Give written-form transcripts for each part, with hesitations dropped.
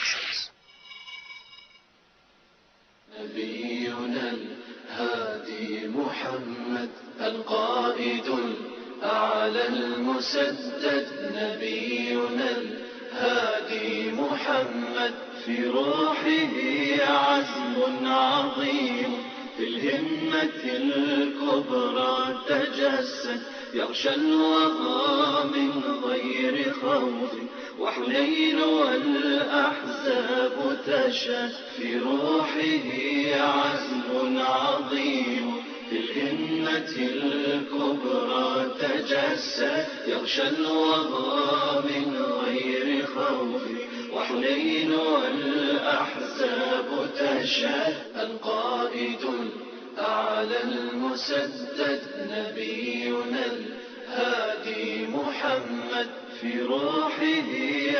Productions. نبينا الهادي محمد القائد الأعلى المسدد. نبينا الهادي محمد في روحه عزم عظيم، في الهمة الكبرى تجسد، يغشى الوغى من غير خوف، وحنين والأحزاب تشهد. في روحه عزم عظيم، في الهمة الكبرى تجسد، يغشى الوغى من غير خوف، وحنين والأحزاب تشهد. القائد الأعلى المسدد نبينا الهادي محمد، في روحه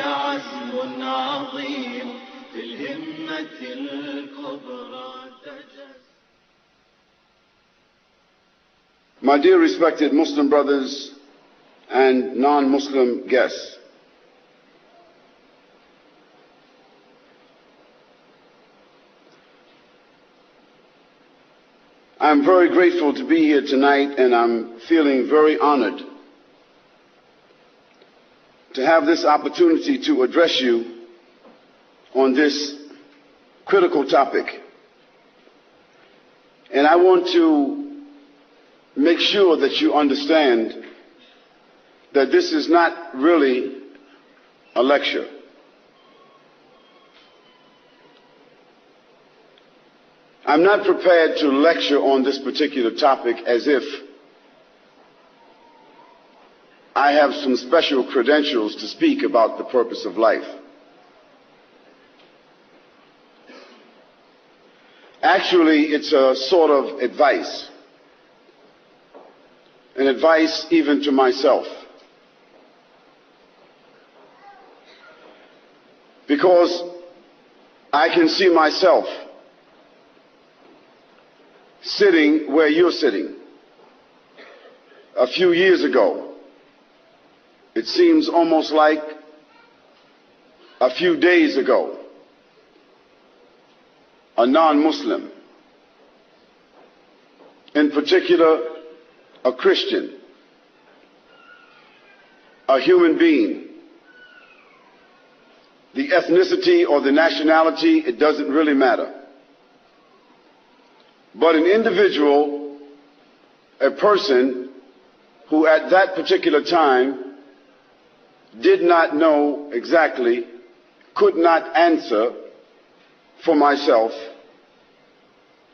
عزم عظيم، في الهمة الكبرى تجسد. My dear respected Muslim brothers and non-Muslim guests, I'm very grateful to be here tonight, and I'm feeling very honored to have this opportunity to address you on this critical topic. And I want to make sure that you understand that this is not really a lecture. I'm not prepared to lecture on this particular topic as if I have some special credentials to speak about the purpose of life. Actually, it's a sort of advice, an advice even to myself. Because I can see myself sitting where you're sitting. A few years ago, it seems almost like a few days ago, a non-Muslim, in particular a Christian, a human being, the ethnicity or the nationality, it doesn't really matter. But an individual, a person who at that particular time did not know exactly, could not answer for myself,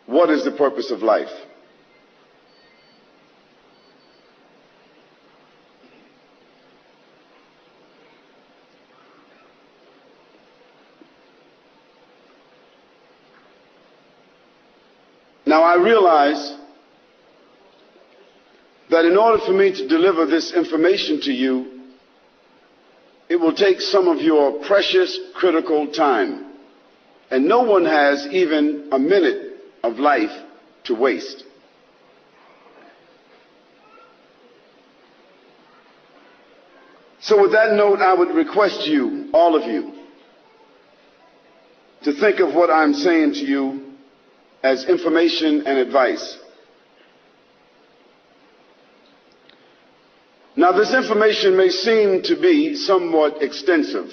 what is the purpose of life? Now I realize that in order for me to deliver this information to you, it will take some of your precious, critical time. And no one has even a minute of life to waste. So with that note, I would request you, all of you, to think of what I'm saying to you as information and advice. Now, this information may seem to be somewhat extensive,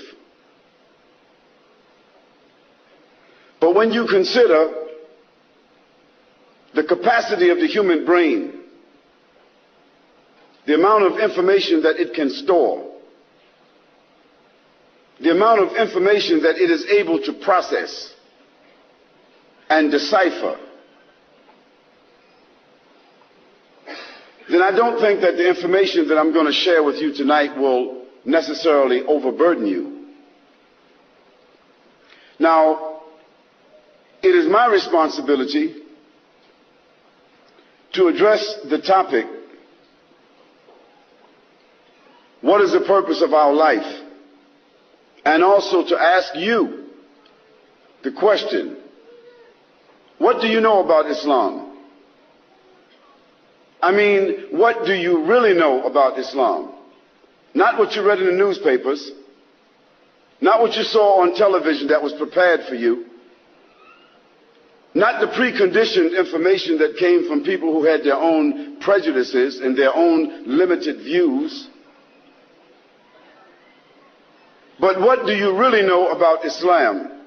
but when you consider the capacity of the human brain, the amount of information that it can store, the amount of information that it is able to process and decipher, then I don't think that the information that I'm going to share with you tonight will necessarily overburden you. Now, it is my responsibility to address the topic, what is the purpose of our life? And also to ask you the question, what do you know about Islam? I mean, what do you really know about Islam? Not what you read in the newspapers, not what you saw on television that was prepared for you, not the preconditioned information that came from people who had their own prejudices and their own limited views. But what do you really know about Islam?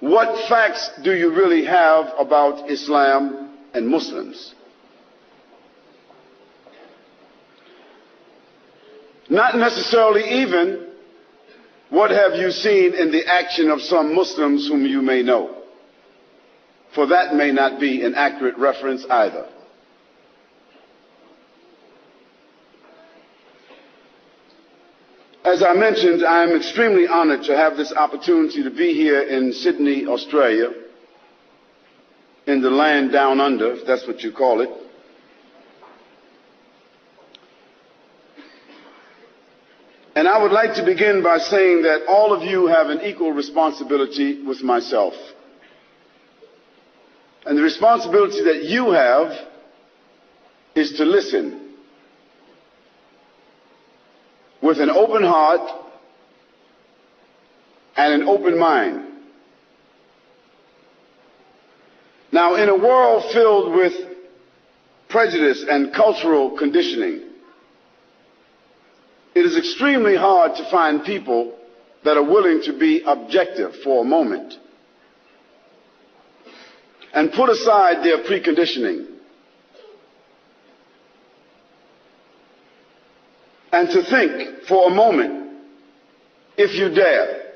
What facts do you really have about Islam and Muslims? Not necessarily even what have you seen in the action of some Muslims whom you may know, for that may not be an accurate reference either. As I mentioned, I am extremely honored to have this opportunity to be here in Sydney, Australia, in the land down under, if that's what you call it. And I would like to begin by saying that all of you have an equal responsibility with myself. And the responsibility that you have is to listen with an open heart and an open mind. Now, in a world filled with prejudice and cultural conditioning, it is extremely hard to find people that are willing to be objective for a moment and put aside their preconditioning and to think for a moment, if you dare,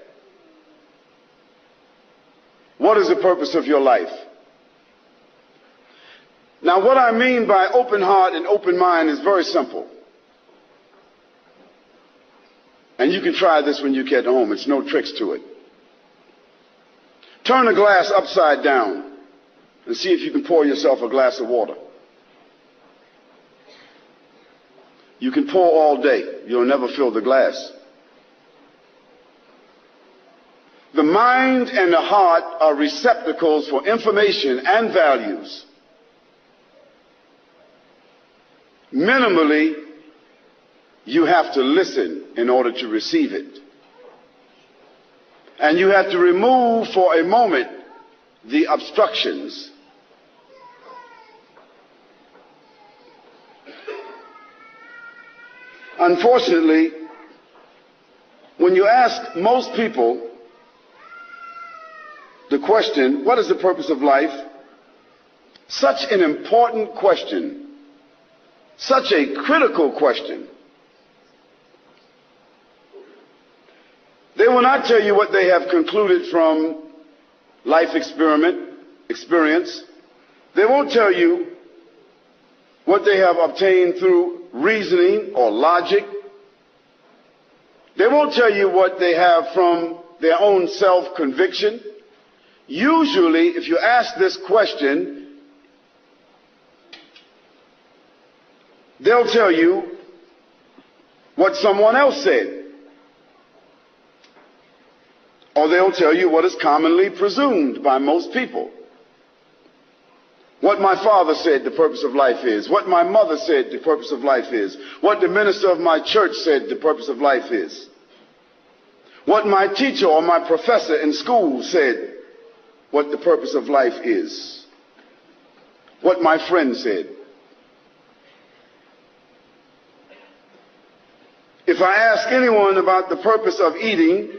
what is the purpose of your life? Now, what I mean by open heart and open mind is very simple. And you can try this when you get home. It's no tricks to it. Turn a glass upside down and see if you can pour yourself a glass of water. You can pour all day. You'll never fill the glass. The mind and the heart are receptacles for information and values. Minimally, you have to listen in order to receive it. And you have to remove for a moment the obstructions. Unfortunately, when you ask most people the question, what is the purpose of life? Such an important question, such a critical question. They will not tell you what they have concluded from life experience. They won't tell you what they have obtained through reasoning or logic. They won't tell you what they have from their own self-conviction. Usually, if you ask this question, they'll tell you what someone else said. Or they'll tell you what is commonly presumed by most people. What my father said the purpose of life is. What my mother said the purpose of life is. What the minister of my church said the purpose of life is. What my teacher or my professor in school said what the purpose of life is. What my friend said. If I ask anyone about the purpose of eating,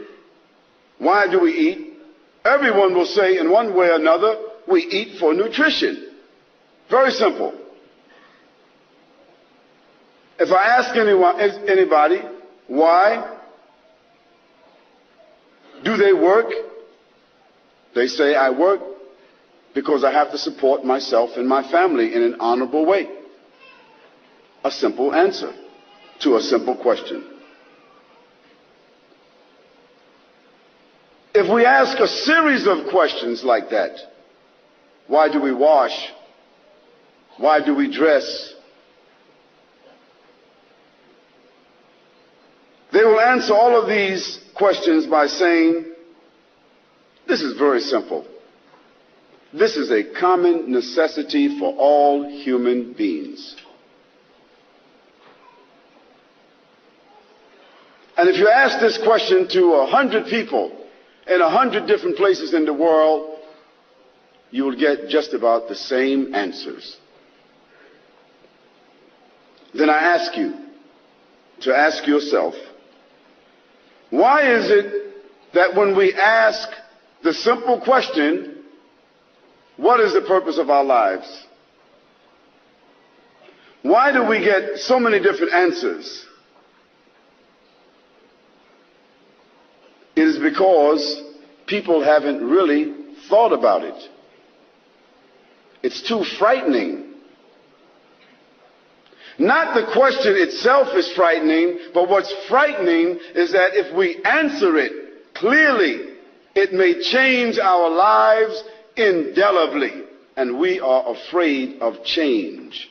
why do we eat? Everyone will say in one way or another, we eat for nutrition. Very simple. If I ask anybody, why do they work? They say, I work because I have to support myself and my family in an honorable way. A simple answer to a simple question. If we ask a series of questions like that, why do we wash? Why do we dress? They will answer all of these questions by saying, this is very simple. This is a common necessity for all human beings. And if you ask this question to 100 people in 100 different places in the world, you will get just about the same answers. Then I ask you to ask yourself, why is it that when we ask the simple question, what is the purpose of our lives? Why do we get so many different answers? It is because people haven't really thought about it. It's too frightening. Not the question itself is frightening, but what's frightening is that if we answer it clearly, it may change our lives indelibly, and we are afraid of change.